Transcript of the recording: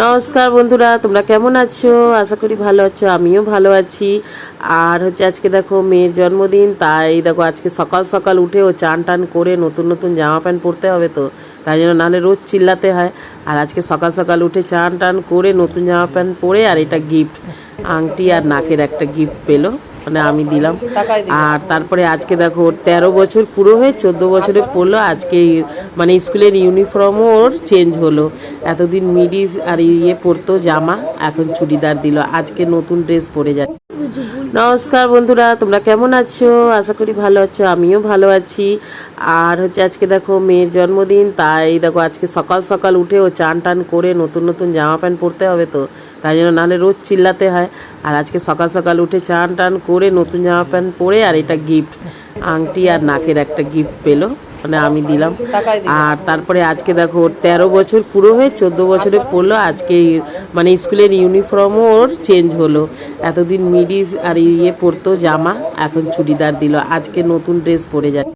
নমস্কার বন্ধুরা, তোমরা কেমন আছো? আশা করি ভালো আছো, আমিও ভালো আছি। আর আজকে দেখো মেয়ের জন্মদিন, তাই দেখো আজকে সকাল সকাল উঠে ও চান টান করে নতুন নতুন জামা প্যান্ট পরতে হবে, তো তাই জন্য নাহলে রোজ চিল্লাতে হয়। আর আজকে সকাল সকাল উঠে চান টান করে নতুন জামা প্যান্ট পরে আর এটা গিফট, আংটি আর নাকের একটা গিফট পেলো, মানে আমি দিলাম। আর তারপরে আজকে দেখো ওর 13 বছর পুরো হয়ে 14 বছরে পড়লো আজকে, মানে স্কুলের ইউনিফর্মও ওর চেঞ্জ হলো। এতদিন মিডিস আর পরতো জামা, এখন চুড়িদার দিল, আজকে নতুন ড্রেস পরে যাচ্ছে। নমস্কার বন্ধুরা, তোমরা কেমন আছো? আশা করি ভালো আছো, আমিও ভালো আছি। আর আজকে দেখো মেয়ের জন্মদিন, তাই দেখো আজকে সকাল সকাল উঠে ও চান টান করে নতুন নতুন জামা প্যান্ট পরতে হবে, তো তাই জন্য নাহলে রোজ চিল্লাতে হয়। আর আজকে সকাল সকাল উঠে চান টান করে নতুন জামা প্যান্ট পরে আর এটা গিফট, আংটি আর নাকের একটা গিফট পেলো, মানে আমি দিলাম। আর তারপরে আজকে দেখো ওর 13 বছর পুরো হয়ে 14 বছরে পড়লো আজকে, মানে স্কুলের ইউনিফর্মও ওর চেঞ্জ হলো। এতদিন মিডিস আর পরতো জামা, এখন চুড়িদার দিল, আজকে নতুন ড্রেস পরে যাচ্ছে।